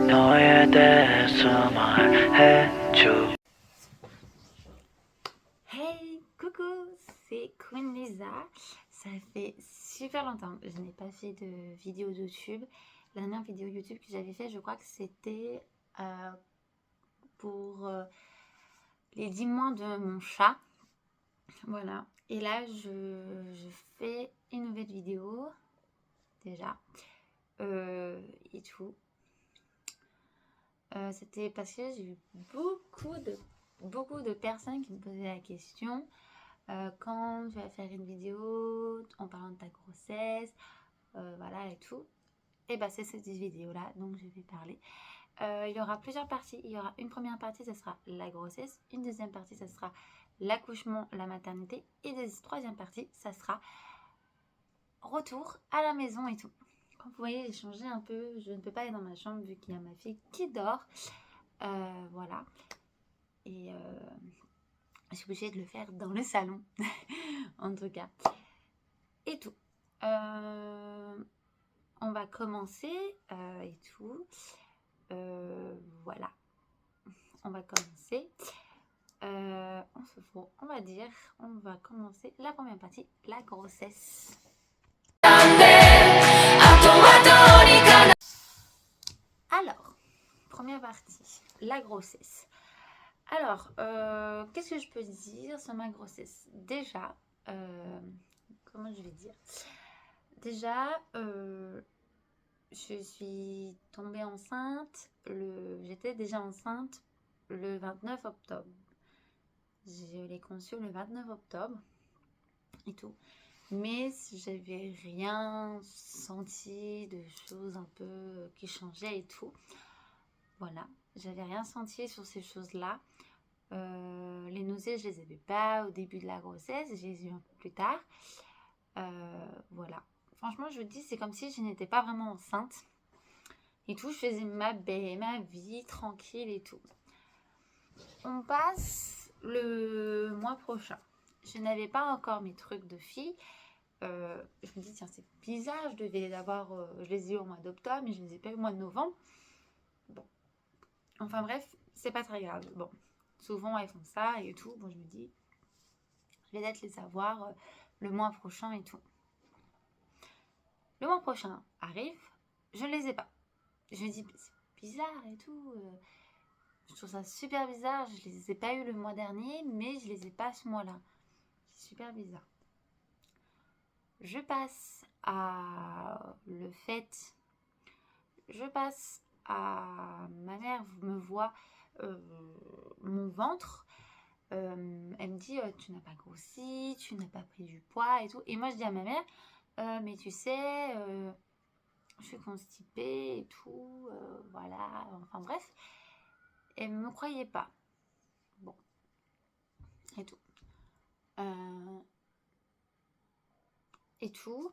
너에 대해서 말해줘. Hey, coucou, c'est Queen Lisa. Ça fait super longtemps que je n'ai pas fait de vidéo YouTube. La dernière vidéo YouTube que j'avais fait, je crois que c'était pour les 10 mois de mon chat. Voilà. Et là, je fais une nouvelle vidéo, déjà, et tout. C'était parce que j'ai eu beaucoup de personnes qui me posaient la question quand tu vas faire une vidéo en parlant de ta grossesse, voilà et tout. Et bah c'est cette vidéo là donc je vais parler. Il y aura plusieurs parties. Il y aura une première partie, ça sera la grossesse. Une deuxième partie, ça sera l'accouchement, la maternité. Et la troisième partie, ça sera retour à la maison et tout. Comme vous voyez, j'ai changé un peu. Je ne peux pas aller dans ma chambre vu qu'il y a ma fille qui dort. Voilà. Et je suis obligée de le faire dans le salon. En tout cas. Et tout. On va commencer et tout. Voilà. On va commencer. On va dire, on va commencer la première partie, la grossesse. Alors, première partie, la grossesse. Alors, qu'est-ce que je peux dire sur ma grossesse? Déjà, comment je vais dire? Déjà, je suis tombée enceinte, j'étais déjà enceinte le 29 octobre. Je l'ai conçu le 29 octobre et tout. Mais j'avais rien senti de choses un peu qui changeaient et tout. Voilà, j'avais rien senti sur ces choses-là. Les nausées, je les avais pas au début de la grossesse, je les ai eu un peu plus tard. Voilà. Franchement, je vous dis, c'est comme si je n'étais pas vraiment enceinte. Et tout, je faisais ma vie tranquille et tout. On passe le mois prochain. Je n'avais pas encore mes trucs de fille. Je me dis, tiens, c'est bizarre, je devais les avoir, je les ai eu au mois d'octobre, mais je ne les ai pas eu au mois de novembre. Bon. Enfin bref, c'est pas très grave. Bon, souvent elles font ça et tout. Bon, je me dis, je vais peut-être les avoir le mois prochain et tout. Le mois prochain arrive, je ne les ai pas. Je me dis, c'est bizarre et tout. Je trouve ça super bizarre. Je les ai pas eu le mois dernier, mais je les ai pas ce mois-là. C'est super bizarre. Je passe à le fait. Je passe à ma mère me voit mon ventre. Elle me dit tu n'as pas grossi, tu n'as pas pris du poids et tout. Et moi je dis à ma mère mais tu sais je suis constipée et tout, voilà. Enfin bref, elle ne me croyait pas. Bon, et tout. Et tout.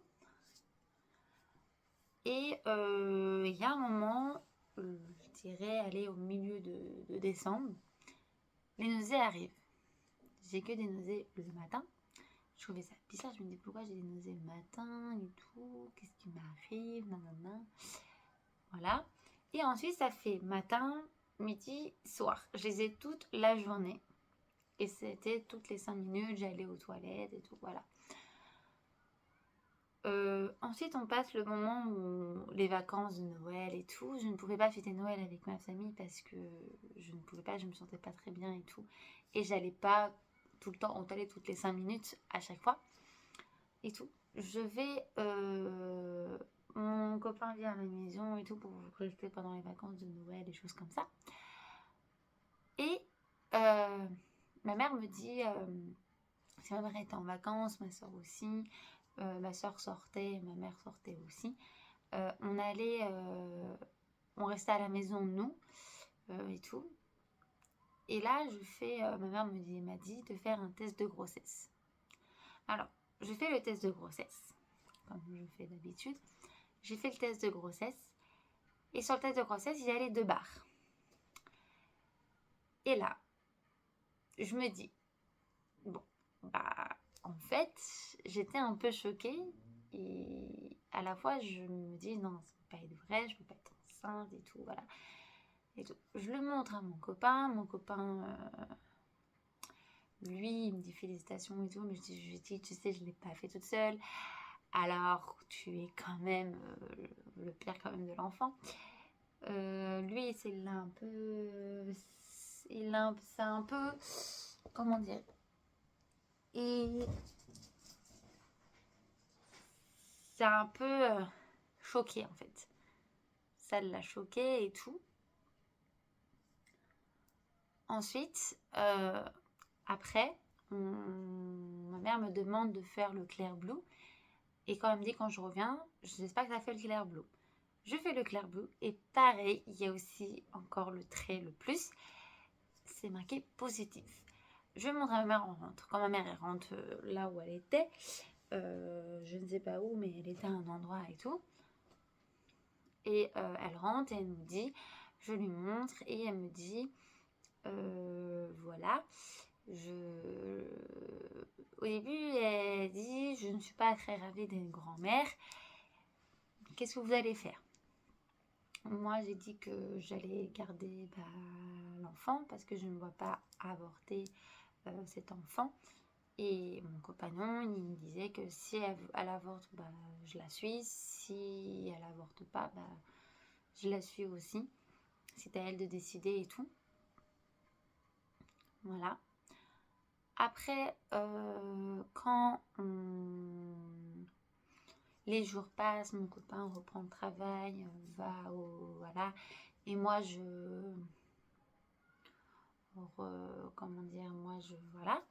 Et il y a un moment, je dirais aller au milieu de décembre, les nausées arrivent. J'ai que des nausées le matin. Je trouvais ça bizarre, je me dis pourquoi j'ai des nausées le matin et tout, qu'est-ce qui m'arrive, nanana. Voilà. Et ensuite, ça fait matin, midi, soir. Je les ai toute la journée. Et c'était toutes les 5 minutes, j'allais aux toilettes et tout, voilà. Ensuite, on passe le moment où les vacances de Noël et tout. Je ne pouvais pas fêter Noël avec ma famille parce que je ne pouvais pas, je me sentais pas très bien et tout. Et j'allais pas tout le temps aux toilettes toutes les 5 minutes à chaque fois et tout. Je vais... mon copain vient à la maison et tout pour rester pendant les vacances de Noël, des choses comme ça. Et ma mère me dit... si ma mère était en vacances, ma soeur aussi... ma soeur sortait, ma mère sortait aussi. On restait à la maison, nous, et tout. Et là, ma mère m'a dit de faire un test de grossesse. Alors, je fais le test de grossesse, comme je fais d'habitude. J'ai fait le test de grossesse. Et sur le test de grossesse, il y a les 2 barres. Et là, je me dis, bon, bah, en fait, j'étais un peu choquée. Et à la fois, je me dis, non, ça ne peut pas être vrai, je ne peux pas être enceinte et tout, voilà. et tout. Je le montre à mon copain, lui, il me dit félicitations et tout, mais je lui dis, tu sais, je ne l'ai pas fait toute seule. Alors, tu es quand même le père quand même de l'enfant. Lui, c'est un peu... C'est un peu... Comment dire? Et c'est un peu choqué, en fait. Ça l'a choqué et tout. Ensuite, après, ma mère me demande de faire le clair bleu. Et quand elle me dit quand je reviens, j'espère que ça fait le clair bleu. Je fais le clair bleu et pareil, il y a aussi encore le trait, le plus. C'est marqué positif. Je montre à ma mère, on rentre. Quand ma mère elle rentre là où elle était, je ne sais pas où, mais elle était à un endroit et tout. Et elle rentre et elle me dit, je lui montre et elle me dit, voilà. Au début, elle dit, je ne suis pas très ravie d'être grand-mère. Qu'est-ce que vous allez faire? Moi, j'ai dit que j'allais garder l'enfant parce que je ne vois pas avorter cet enfant. Et mon compagnon, il me disait que si elle avorte, je la suis. Si elle avorte pas, je la suis aussi. C'est à elle de décider et tout. Voilà. Après, quand les jours passent, mon copain reprend le travail, voilà. Et moi, voilà.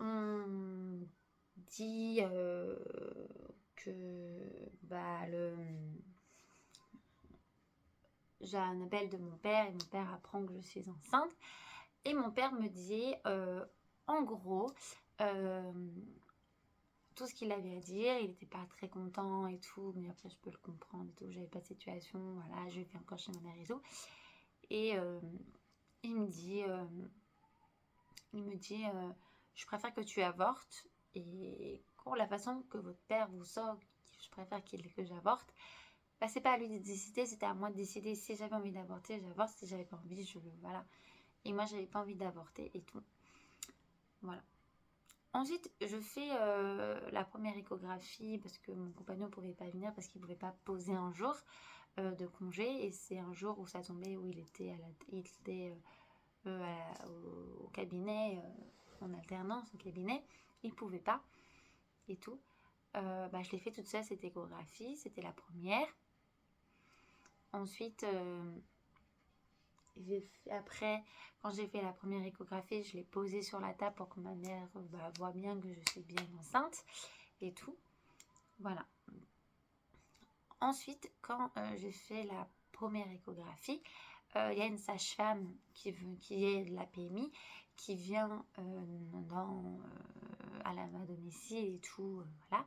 On dit que j'ai un appel de mon père et mon père apprend que je suis enceinte. Et mon père me dit, en gros, tout ce qu'il avait à dire, il n'était pas très content et tout, mais après je peux le comprendre et tout, j'avais pas de situation, voilà, je vais encore chez ma mère et tout. Et il me dit, je préfère que tu avortes et pour la façon que votre père vous sort, je préfère que j'avorte. C'est pas à lui de décider, c'était à moi de décider. Si j'avais envie d'avorter, j'avorte. Si j'avais pas envie, voilà. Et moi, j'avais pas envie d'avorter et tout. Voilà. Ensuite, je fais la première échographie parce que mon compagnon ne pouvait pas venir parce qu'il ne pouvait pas poser un jour de congé. Et c'est un jour où ça tombait, où il était au cabinet, en alternance au cabinet. Il ne pouvait pas et tout. Je l'ai fait toute seule, cette échographie. C'était la première. Ensuite, après, quand j'ai fait la première échographie, je l'ai posée sur la table pour que ma mère voit bien que je suis bien enceinte et tout. Voilà. Ensuite, quand j'ai fait la première échographie, il y a une sage-femme qui est de la PMI qui vient à ma domicile et tout. Voilà.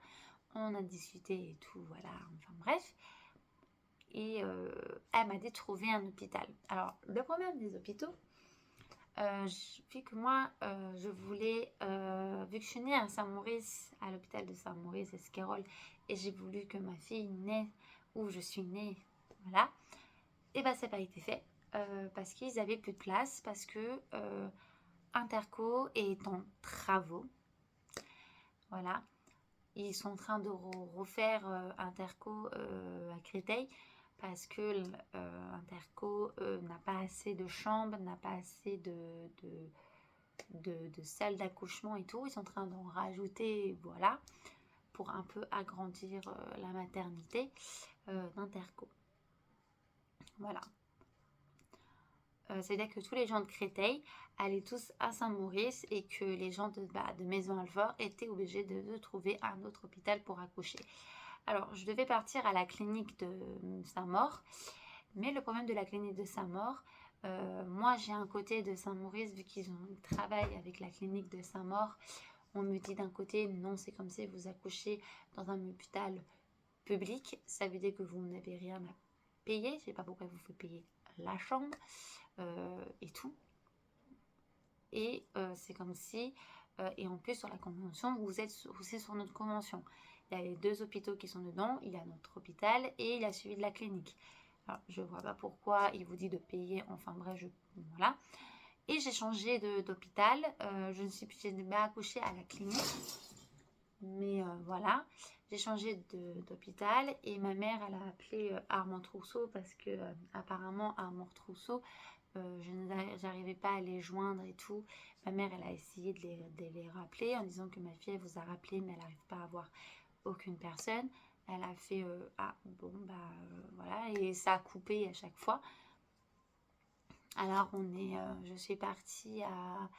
On a discuté et tout. Voilà. Enfin bref. Et elle m'a dit de trouver un hôpital. Alors, le problème des hôpitaux, vu que moi, je voulais, vu que je suis née à Saint-Maurice, à l'hôpital de Saint-Maurice, Esquirol, et j'ai voulu que ma fille naisse où je suis née, voilà, et ça n'a pas été fait, parce qu'ils n'avaient plus de place, parce que Interco est en travaux, voilà. Ils sont en train de refaire Interco à Créteil parce que Interco n'a pas assez de chambres, n'a pas assez de salles d'accouchement et tout. Ils sont en train d'en rajouter, voilà, pour un peu agrandir la maternité d'Interco. Voilà. C'est-à-dire que tous les gens de Créteil allaient tous à Saint-Maurice et que les gens de Maison-Alfort étaient obligés de trouver un autre hôpital pour accoucher. Alors, je devais partir à la clinique de Saint-Maur, mais le problème de la clinique de Saint-Maur, moi j'ai un côté de Saint-Maurice, vu qu'ils travaillent avec la clinique de Saint-Maur, on me dit d'un côté, non, c'est comme si vous accouchez dans un hôpital public, ça veut dire que vous n'avez rien à payer, je ne sais pas pourquoi vous faites payer la chambre et tout. Et c'est comme si, et en plus sur la convention, vous êtes aussi sur notre convention. Il y a les deux hôpitaux qui sont dedans, il y a notre hôpital et il y a celui de la clinique. Alors, je vois pas pourquoi il vous dit de payer, enfin bref, voilà. Et j'ai changé d'hôpital, je ne suis plus, j'ai pas accouché à la clinique, mais voilà, j'ai changé d'hôpital et ma mère, elle a appelé Armand Trousseau parce que apparemment Armand Trousseau, j'arrivais pas à les joindre et tout. Ma mère, elle a essayé de les rappeler en disant que ma fille, elle vous a rappelé, mais elle n'arrive pas à avoir aucune personne. Elle a fait ah bon bah voilà, et ça a coupé à chaque fois. Alors je suis partie à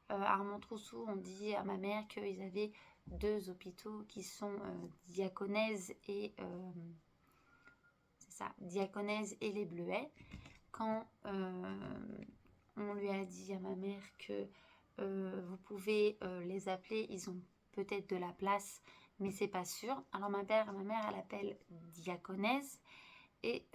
Armand Trousseau. On dit à ma mère qu'ils avaient 2 hôpitaux qui sont Diaconèse et c'est ça, Diaconèse et les Bleuets. Quand on lui a dit à ma mère que vous pouvez les appeler, ils ont peut-être de la place, mais c'est pas sûr. Alors ma mère, elle appelle Diaconèse et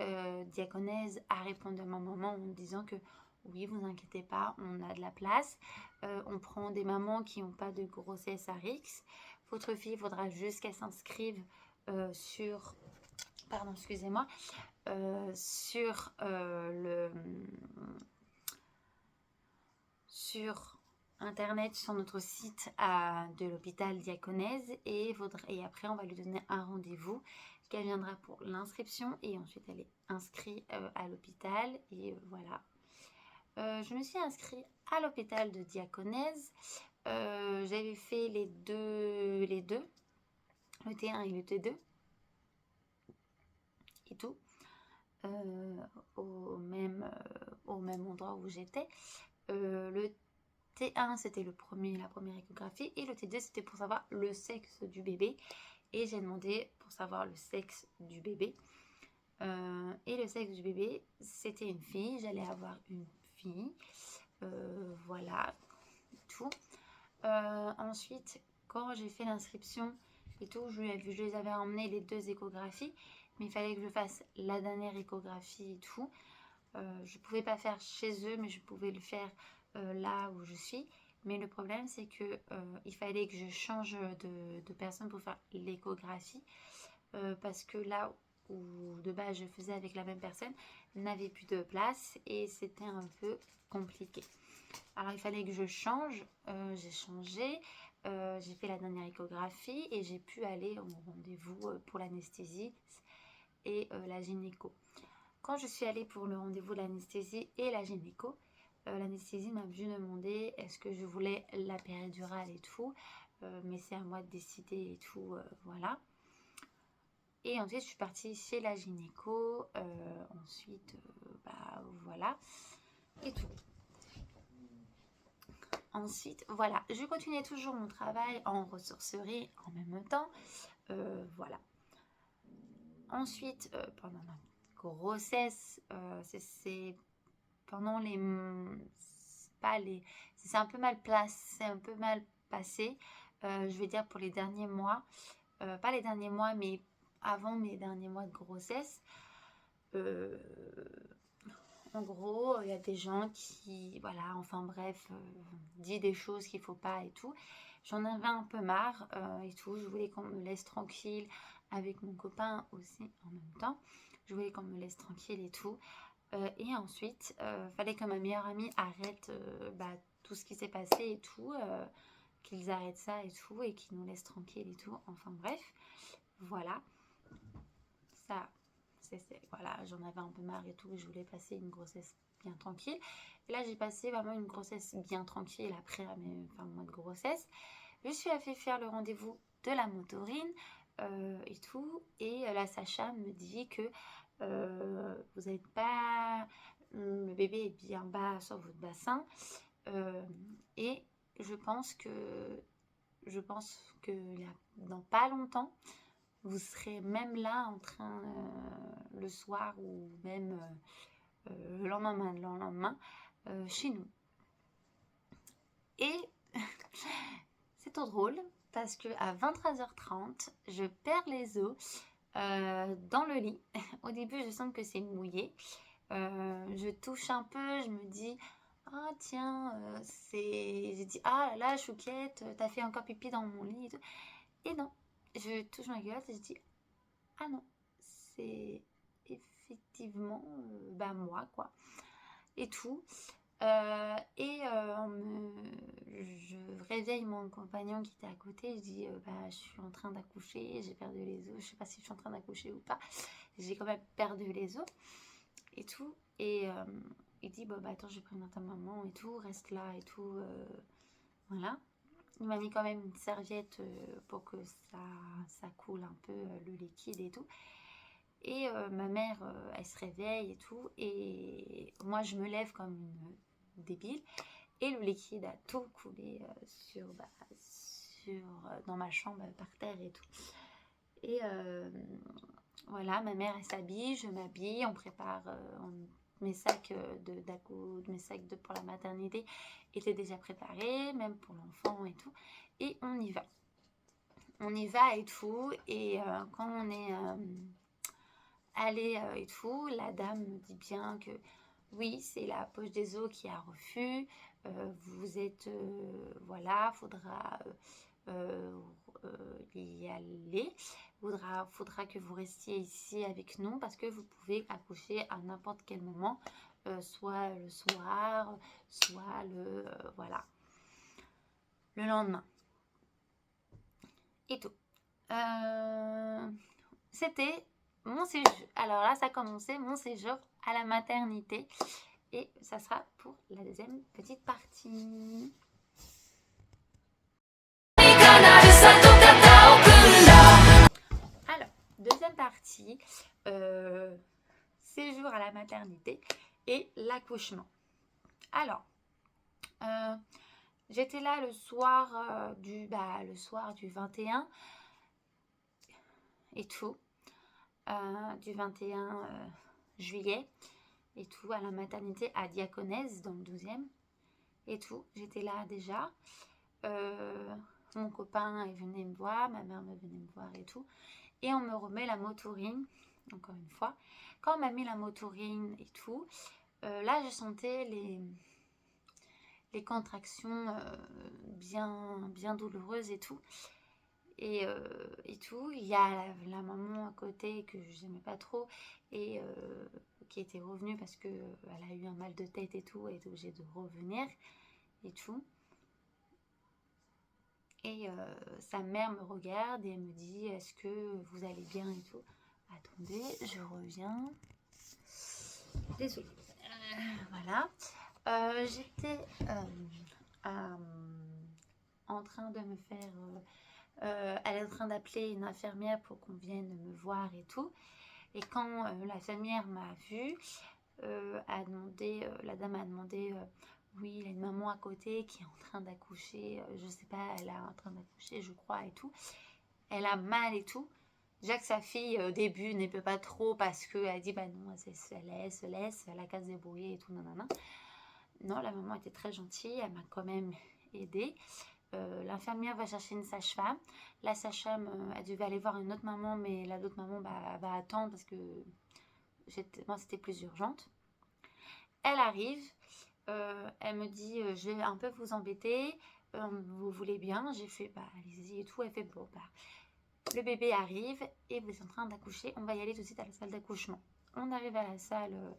Diaconèse a répondu à ma maman en disant que oui, vous inquiétez pas, on a de la place. On prend des mamans qui n'ont pas de grossesse à risque. Votre fille, il faudra juste qu'elle s'inscrive sur... Pardon, excusez-moi. Sur internet, sur notre site de l'hôpital Diaconèse et après on va lui donner un rendez-vous qu'elle viendra pour l'inscription et ensuite elle est inscrite à l'hôpital et voilà. Je me suis inscrite à l'hôpital de Diaconèse. J'avais fait les deux, le T1 et le T2 et tout. Au même endroit où j'étais. Le T1 c'était la première échographie et le T2 c'était pour savoir le sexe du bébé et j'ai demandé pour savoir le sexe du bébé et le sexe du bébé c'était une fille, j'allais avoir une fille, voilà tout. Ensuite quand j'ai fait l'inscription et tout, je les avais emmené les 2 échographies, mais il fallait que je fasse la dernière échographie et tout. Je pouvais pas faire chez eux, mais je pouvais le faire là où je suis. Mais le problème, c'est que il fallait que je change de personne pour faire l'échographie. Parce que là où de base je faisais avec la même personne, n'avait plus de place et c'était un peu compliqué. Alors il fallait que je change, j'ai changé, j'ai fait la dernière échographie et j'ai pu aller au rendez-vous pour l'anesthésie et la gynéco. Quand je suis allée pour le rendez-vous de l'anesthésie et la gynéco, l'anesthésie m'a vu demander est-ce que je voulais la péridurale et tout, mais c'est à moi de décider et tout, voilà. Et ensuite je suis partie chez la gynéco, ensuite bah voilà, et tout. Ensuite, voilà, je continuais toujours mon travail en ressourcerie en même temps, voilà. Ensuite, pendant ma grossesse, c'est pendant les... C'est un peu mal placé, c'est un peu mal passé, je vais dire pour les derniers mois, pas les derniers mois, mais avant mes derniers mois de grossesse. En gros, il y a des gens qui, voilà, enfin bref, disent des choses qu'il ne faut pas et tout. J'en avais un peu marre et tout. Je voulais qu'on me laisse tranquille avec mon copain aussi en même temps. Je voulais qu'on me laisse tranquille et tout. Et ensuite, fallait que ma meilleure amie arrête tout ce qui s'est passé et tout. Qu'ils arrêtent ça et tout et qu'ils nous laissent tranquille et tout. Enfin bref, voilà. Ça... voilà, j'en avais un peu marre et tout, et je voulais passer une grossesse bien tranquille. Et là, j'ai passé vraiment une grossesse bien tranquille après mes mois de grossesse. Je suis allée faire le rendez-vous de la motorine et tout. Et la sage-femme me dit que vous n'êtes pas... Le bébé est bien bas sur votre bassin. Et je pense que dans pas longtemps, vous serez même là en train, le soir ou même le lendemain, chez nous. Et c'est trop drôle parce que à 23h30, je perds les os dans le lit. Au début, je sens que c'est mouillé. Je touche un peu, je me dis... Ah tiens, j'ai dit ah là là chouquette, t'as fait encore pipi dans mon lit et tout. Et non, je touche ma gueule et je dis ah non, c'est progressivement moi quoi et tout. Je réveille mon compagnon qui était à côté. Je dis je suis en train d'accoucher, j'ai perdu les os. Je sais pas si je suis en train d'accoucher ou pas. J'ai quand même perdu les os et tout. Et il dit attends, je vais prévenir ta maman et tout, reste là et tout. Voilà. Il m'a mis quand même une serviette pour que ça coule un peu le liquide et tout. Et ma mère, elle se réveille et tout. Et moi, je me lève comme une débile. Et le liquide a tout coulé dans ma chambre, par terre et tout. Et voilà, ma mère, elle s'habille, je m'habille, on prépare mes sacs pour la maternité étaient déjà préparés, même pour l'enfant et tout. Et on y va. On y va et tout. Et quand on est allé et tout, la dame me dit bien que oui, c'est la poche des os qui a refus. Vous êtes, voilà, faudra y aller. Faudra que vous restiez ici avec nous parce que vous pouvez accoucher à n'importe quel moment, soit le soir, soit le lendemain. Et tout. C'était mon séjour. Alors là, ça a commencé mon séjour à la maternité. Et ça sera pour la deuxième petite partie. Alors, deuxième partie, séjour à la maternité et l'accouchement. Alors, j'étais là le soir du 21 et tout, du 21 juillet et tout, à la maternité à Diaconèse dans le 12e et tout. J'étais là déjà. Mon copain venait me voir, ma mère me venait me voir et tout. Et on me remet la motorine, encore une fois. Quand on m'a mis la motorine et tout, là je sentais les contractions bien douloureuses et tout. Et tout, il y a la maman à côté que je n'aimais pas trop et qui était revenue parce qu'elle a eu un mal de tête et tout, et est obligée de revenir et tout. Et sa mère me regarde et elle me dit est-ce que vous allez bien et tout. Attendez, je reviens. Désolée. Voilà. J'étais en train de me faire... elle est en train d'appeler une infirmière pour qu'on vienne me voir et tout. Et quand l'infirmière m'a vue, la dame a demandé... oui, il y a une maman à côté qui est en train d'accoucher, je sais pas, elle est en train d'accoucher, je crois, et tout. Elle a mal et tout. Déjà que sa fille, au début, ne peut pas trop parce qu'elle dit, non, elle se laisse, elle a qu'à se débrouiller et tout, nanana. Non, la maman était très gentille, elle m'a quand même aidée. L'infirmière va chercher une sage-femme. La sage-femme, elle devait aller voir une autre maman, mais la autre maman va attendre parce que moi, c'était plus urgente. Elle arrive. Elle me dit je vais un peu vous embêter, vous voulez bien? J'ai fait allez-y et tout. Elle fait bon le bébé arrive et vous êtes en train d'accoucher, on va y aller tout de suite à la salle d'accouchement. On arrive à la salle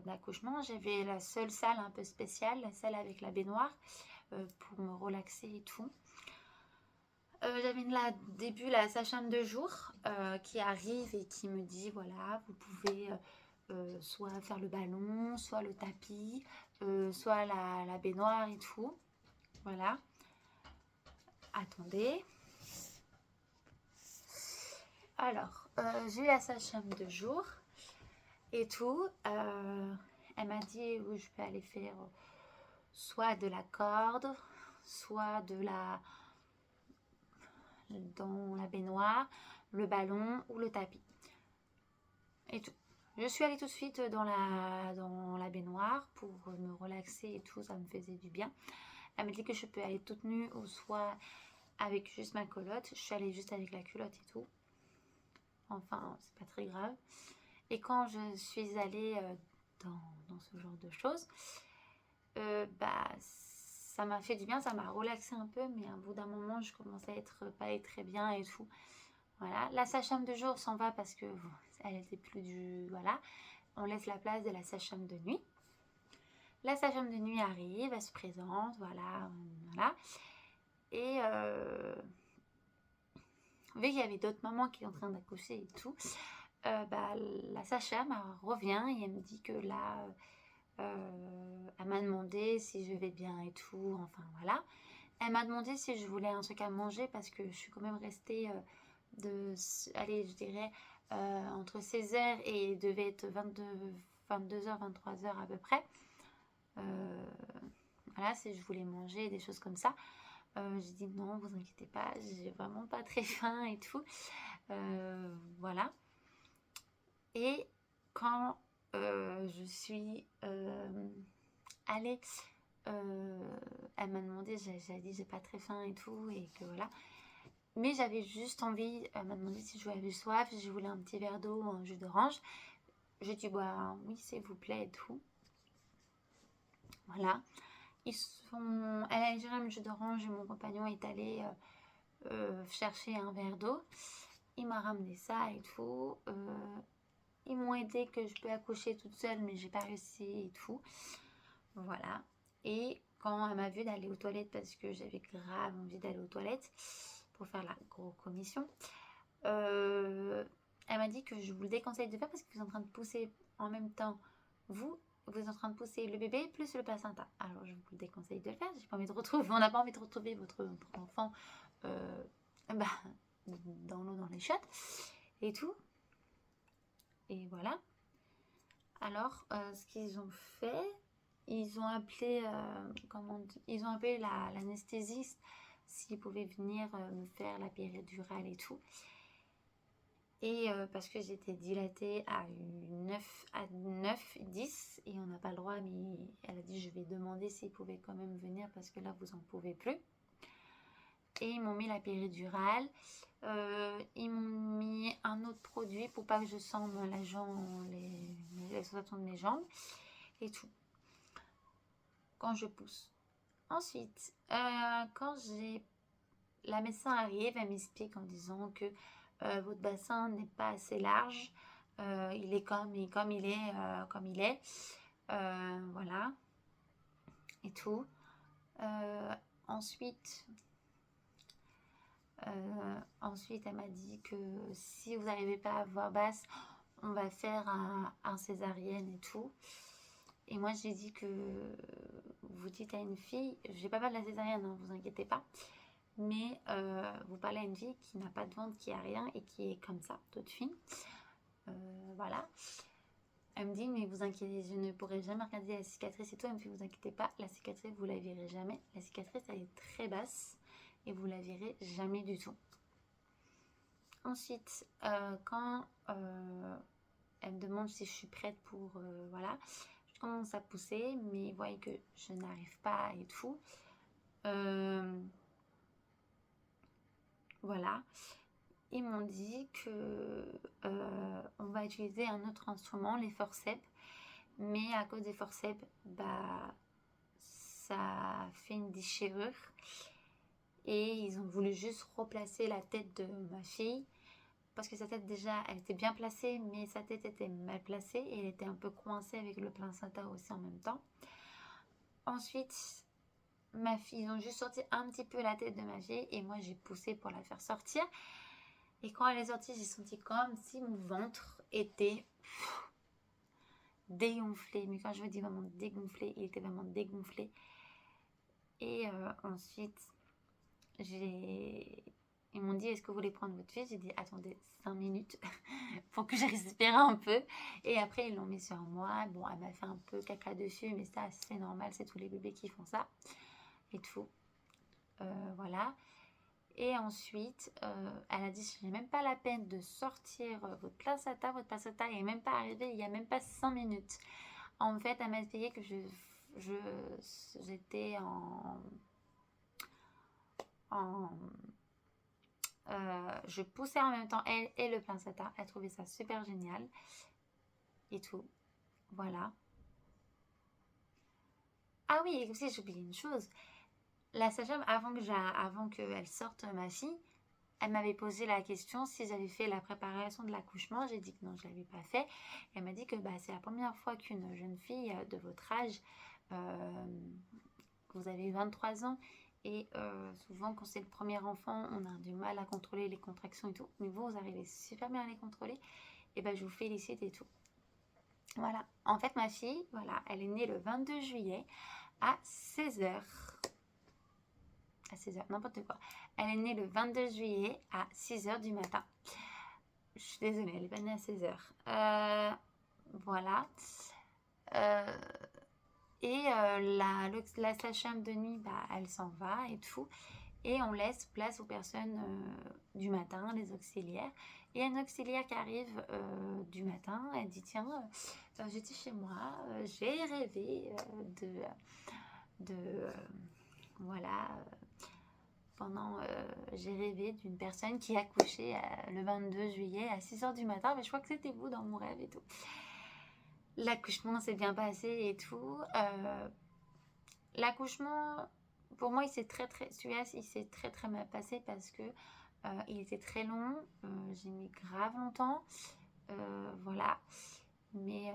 d'accouchement. J'avais la seule salle un peu spéciale, la salle avec la baignoire pour me relaxer et tout. J'avais début la sage-femme de jour qui arrive et qui me dit voilà, vous pouvez soit faire le ballon, soit le tapis, soit la baignoire et tout. Voilà. Attendez. Alors, j'ai eu la sage-femme de jour et tout. Elle m'a dit où je peux aller faire soit de la corde, soit dans la baignoire, le ballon ou le tapis. Et tout. Je suis allée tout de suite dans la baignoire pour me relaxer et tout, ça me faisait du bien. Elle m'a dit que je peux aller toute nue ou soit avec juste ma culotte. Je suis allée juste avec la culotte et tout. Enfin, c'est pas très grave. Et quand je suis allée dans ce genre de choses, ça m'a fait du bien, ça m'a relaxé un peu, mais à bout d'un moment, je commençais à pas être très bien et tout. Voilà, la sage-femme de jour s'en va parce que bon, elle était plus du... Voilà, on laisse la place de la sage-femme de nuit. La sage-femme de nuit arrive, elle se présente, voilà, voilà. Et vu qu'il y avait d'autres mamans qui étaient en train d'accoucher et tout, bah, la sage-femme revient et elle me dit que là, elle m'a demandé si je vais bien et tout, enfin voilà. Elle m'a demandé si je voulais un truc à manger parce que je suis quand même restée allez, je dirais, entre 16h et il devait être 22h, 23h à peu près. Voilà, si je voulais manger, des choses comme ça. J'ai dit non, vous inquiétez pas, j'ai vraiment pas très faim et tout. Voilà. Et quand je suis allée, elle m'a demandé, j'ai dit j'ai pas très faim et tout, et que voilà. Mais j'avais juste envie, elle m'a demandé si je avais soif, si je voulais un petit verre d'eau, un jus d'orange. J'ai dit bah oui s'il vous plaît et tout. Voilà. Elle a géré un jus d'orange et mon compagnon est allé chercher un verre d'eau. Il m'a ramené ça et tout. Ils m'ont aidé que je peux accoucher toute seule, mais j'ai pas réussi et tout. Voilà. Et quand elle m'a vu d'aller aux toilettes, parce que j'avais grave envie d'aller aux toilettes pour faire la grosse commission, elle m'a dit que je vous le déconseille de faire parce que vous êtes en train de pousser en même temps vous êtes en train de pousser le bébé plus le placenta. Alors je vous le déconseille de le faire. J'ai pas envie de retrouver, on n'a pas envie de retrouver votre enfant bah, dans l'eau, dans les chiottes et tout. Et voilà. Alors ce qu'ils ont fait, ils ont appelé ils ont appelé l'anesthésiste s'il pouvait venir me faire la péridurale et tout. Et parce que j'étais dilatée à 9, 10 et on n'a pas le droit, mais elle a dit je vais demander s'ils pouvaient quand même venir parce que là vous en pouvez plus. Et ils m'ont mis la péridurale, ils m'ont mis un autre produit pour pas que je sente la jambe, les sensations de mes jambes et tout. Quand je pousse. Ensuite, quand la médecin arrive, elle m'explique en disant que votre bassin n'est pas assez large, il est comme il est, voilà, et tout. Ensuite, elle m'a dit que si vous n'arrivez pas à avoir basse, on va faire un césarienne et tout. Et moi, j'ai dit que vous dites à une fille, j'ai pas de la césarienne, hein, vous inquiétez pas. Mais vous parlez à une fille qui n'a pas de ventre, qui a rien et qui est comme ça, toute fine. Voilà. Elle me dit, mais vous inquiétez, je ne pourrai jamais regarder la cicatrice et tout. Elle me dit, vous inquiétez pas, la cicatrice, vous la verrez jamais. La cicatrice, elle est très basse et vous la verrez jamais du tout. Ensuite, quand elle me demande si je suis prête pour, voilà, je commence à pousser, mais vous voyez que je n'arrive pas et tout. Voilà. Ils m'ont dit que on va utiliser un autre instrument, les forceps, mais à cause des forceps, bah ça fait une déchirure et ils ont voulu juste replacer la tête de ma fille parce que sa tête déjà elle était bien placée mais sa tête était mal placée et elle était un peu coincée avec le placenta aussi en même temps. Ensuite ma fille, ils ont juste sorti un petit peu la tête de ma fille et moi j'ai poussé pour la faire sortir. Et quand elle est sortie, j'ai senti comme si mon ventre était dégonflé. Mais quand je vous dis vraiment dégonflé, il était vraiment dégonflé. Et ensuite, ils m'ont dit, est-ce que vous voulez prendre votre fille? J'ai dit, attendez 5 minutes pour que je respire un peu. Et après, ils l'ont mis sur moi. Bon, elle m'a fait un peu caca dessus, mais ça, c'est normal. C'est tous les bébés qui font ça. Et tout. Voilà. Et ensuite, elle a dit, ce n'est même pas la peine de sortir votre placenta. Votre placenta n'est même pas arrivé, il n'y a même pas 5 minutes. En fait, elle m'a expliqué que j'étais je poussais en même temps elle et le placenta. Elle trouvait ça super génial. Et tout. Voilà. Ah oui, aussi, j'ai oublié une chose. La sage-femme, avant qu'elle sorte ma fille, elle m'avait posé la question si j'avais fait la préparation de l'accouchement. J'ai dit que non, je ne l'avais pas fait. Elle m'a dit que c'est la première fois qu'une jeune fille de votre âge, vous avez 23 ans, et souvent quand c'est le premier enfant, on a du mal à contrôler les contractions et tout. Mais vous arrivez super bien à les contrôler. Et je vous félicite et tout. Voilà. En fait, ma fille, voilà, elle est née le 22 juillet à 16h. À 16h, n'importe quoi. Elle est née le 22 juillet à 6h du matin. Je suis désolée, elle n'est pas née à 16h. Voilà. La sage-femme de nuit, elle s'en va et tout. Et on laisse place aux personnes du matin, les auxiliaires. Et un auxiliaire qui arrive du matin, elle dit tiens, j'étais chez moi, j'ai rêvé voilà, j'ai rêvé d'une personne qui a couché le 22 juillet à 6h du matin, mais je crois que c'était vous dans mon rêve et tout. L'accouchement s'est bien passé et tout. L'accouchement, pour moi, celui-là, il s'est très très mal passé parce que il était très long. J'ai mis grave longtemps. Voilà. Mais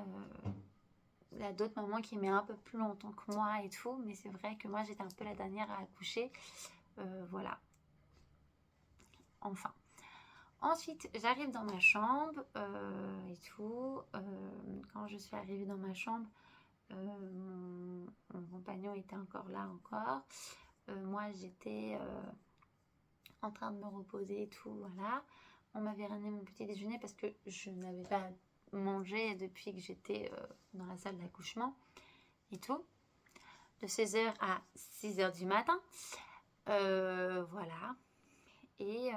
il y a d'autres mamans qui mettent un peu plus longtemps que moi et tout. Mais c'est vrai que moi, j'étais un peu la dernière à accoucher. Voilà. Enfin. Ensuite, j'arrive dans ma chambre et tout. Quand je suis arrivée dans ma chambre, mon compagnon était encore là encore. Moi, j'étais en train de me reposer et tout, voilà. On m'avait ramené mon petit déjeuner parce que je n'avais pas mangé depuis que j'étais dans la salle d'accouchement et tout. De 16h à 6h du matin. Voilà. Et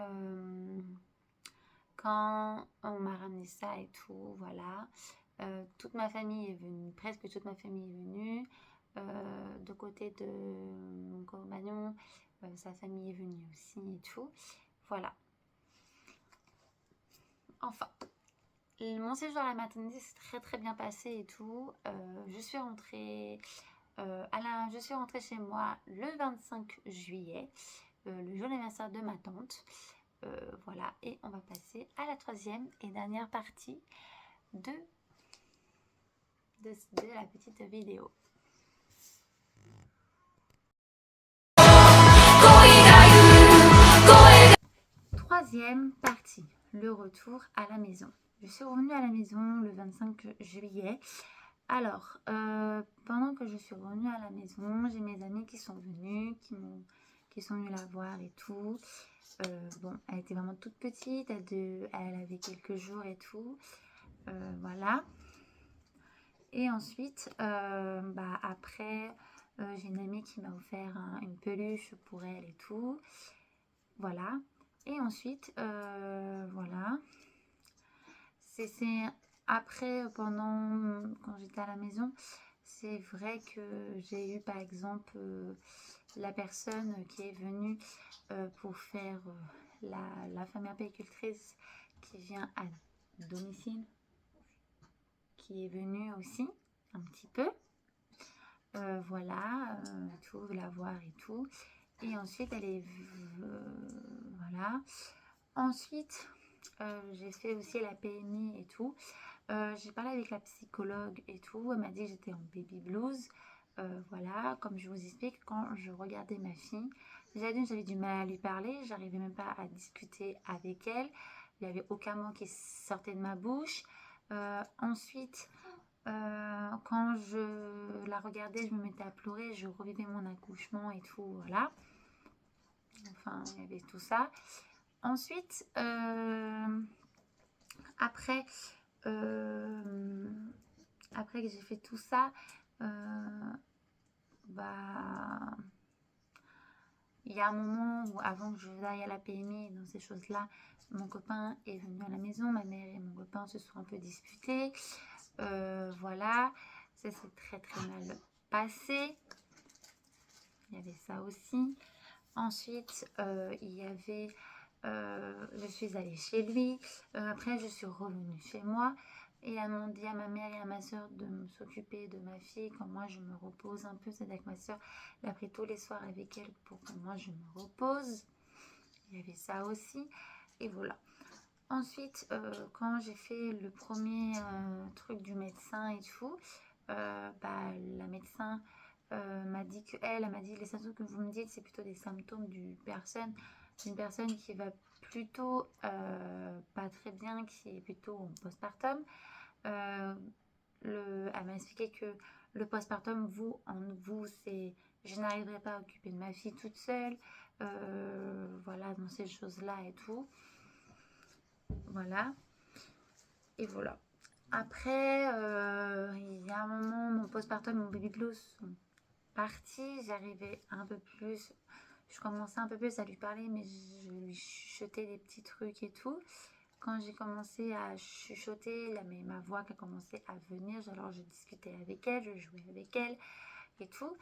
quand on m'a ramené ça et tout, voilà. Toute ma famille est venue, presque toute ma famille est venue. De côté de mon compagnon, sa famille est venue aussi et tout. Voilà. Enfin, mon séjour à la maternité s'est très très bien passé et tout. Je suis rentrée chez moi le 25 juillet, le jour d'anniversaire de ma tante. Voilà, et on va passer à la troisième et dernière partie de la petite vidéo. Troisième partie, le retour à la maison. Je suis revenue à la maison le 25 juillet. Alors, pendant que je suis revenue à la maison, j'ai mes amis qui sont venus, qui sont venus la voir et tout. Bon, elle était vraiment toute petite, elle avait quelques jours et tout. Voilà. Et ensuite, après, j'ai une amie qui m'a offert une peluche pour elle et tout. Voilà. Et ensuite, voilà. C'est après, quand j'étais à la maison, c'est vrai que j'ai eu par exemple la personne qui est venue pour faire la femme apicultrice qui vient à domicile, qui est venue aussi un petit peu. Voilà, tout, la voir et tout. Et ensuite, elle est... voilà. Ensuite, j'ai fait aussi la PMI et tout. J'ai parlé avec la psychologue et tout. Elle m'a dit que j'étais en baby blues. Voilà, comme je vous explique, quand je regardais ma fille, déjà d'une, j'avais du mal à lui parler. J'arrivais même pas à discuter avec elle. Il n'y avait aucun mot qui sortait de ma bouche. Ensuite... quand je la regardais, je me mettais à pleurer, je revivais mon accouchement et tout, voilà. Enfin, il y avait tout ça. Ensuite, après que j'ai fait tout ça, il y a un moment où, avant que je aille à la PMI, dans ces choses-là, mon copain est venu à la maison, ma mère et mon copain se sont un peu disputés. Voilà, ça s'est très très mal passé. Il y avait ça aussi. Ensuite, il y avait... je suis allée chez lui. Après, je suis revenue chez moi. Et elles m'ont dit à ma mère et à ma soeur de s'occuper de ma fille quand moi je me repose un peu. C'est avec ma soeur, elle a pris tous les soirs avec elle pour que moi je me repose. il y avait ça aussi. Et voilà. Ensuite, quand j'ai fait le premier truc du médecin et tout, bah, la médecin m'a dit elle m'a dit les symptômes que vous me dites, c'est plutôt des symptômes d'une personne qui va plutôt pas très bien, qui est plutôt en postpartum. Euh, Elle m'a expliqué que le postpartum, c'est je n'arriverai pas à occuper de ma fille toute seule, voilà, dans ces choses-là et tout. Voilà. Et voilà. Après, il y a un moment, mon postpartum, mon baby blues sont partis. J'arrivais un peu plus, je commençais un peu plus à lui parler, mais je lui chuchotais des petits trucs et tout. Quand j'ai commencé à chuchoter, ma voix qui a commencé à venir, alors je discutais avec elle, je jouais avec elle et tout.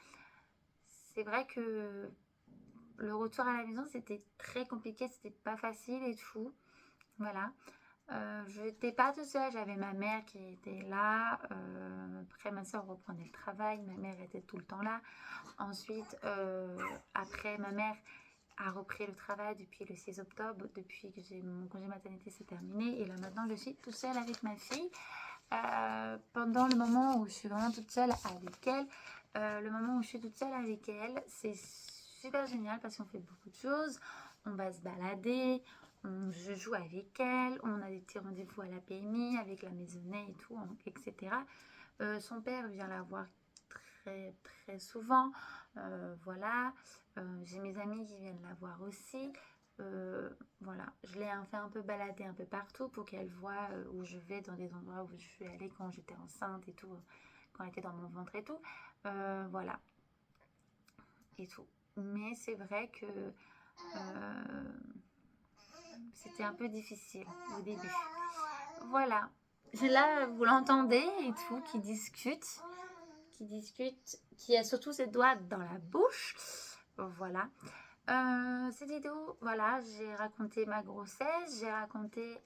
C'est vrai que le retour à la maison, c'était très compliqué, c'était pas facile et tout. Voilà. Je n'étais pas toute seule, j'avais ma mère qui était là. Après, ma soeur reprenait le travail, ma mère était tout le temps là. Ensuite, après, ma mère a repris le travail depuis le 6 octobre, depuis que mon congé maternité s'est terminé. Et là, maintenant, je suis toute seule avec ma fille. Pendant le moment où je suis vraiment toute seule avec elle, c'est super génial parce qu'on fait beaucoup de choses. On va se balader, je joue avec elle, on a des petits rendez-vous à la PMI avec la maisonnée et tout, etc. Son père vient la voir très très souvent. Voilà. J'ai mes amis qui viennent la voir aussi. Voilà, je l'ai fait un peu balader un peu partout pour qu'elle voit où je vais, dans des endroits où je suis allée quand j'étais enceinte et tout, quand elle était dans mon ventre et tout. Voilà, et tout. Mais c'est vrai que c'était un peu difficile au début. Voilà. Là, vous l'entendez et tout, qui a surtout ses doigts dans la bouche. Voilà. Cette vidéo, voilà, j'ai raconté ma grossesse, j'ai raconté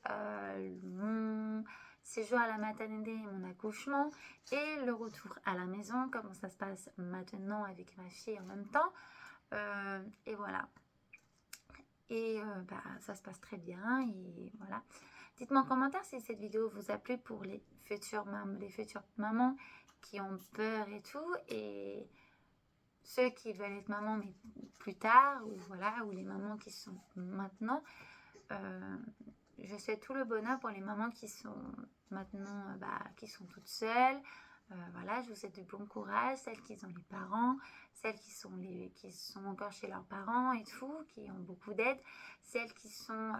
mon séjour à la maternité et mon accouchement et le retour à la maison, comment ça se passe maintenant avec ma fille en même temps. Et voilà. Et bah, ça se passe très bien et voilà. Dites-moi en commentaire si cette vidéo vous a plu pour les futures mamans qui ont peur et tout, et ceux qui veulent être mamans mais plus tard, ou voilà, ou les mamans qui sont maintenant. Je souhaite tout le bonheur pour les mamans qui sont maintenant, qui sont toutes seules. Voilà, je vous souhaite du bon courage, celles qui ont les parents, celles qui sont encore chez leurs parents et tout, qui ont beaucoup d'aide, celles qui sont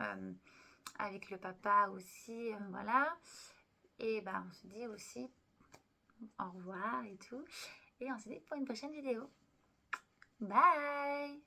avec le papa aussi, voilà. Et on se dit aussi au revoir et tout. Et on se dit pour une prochaine vidéo. Bye!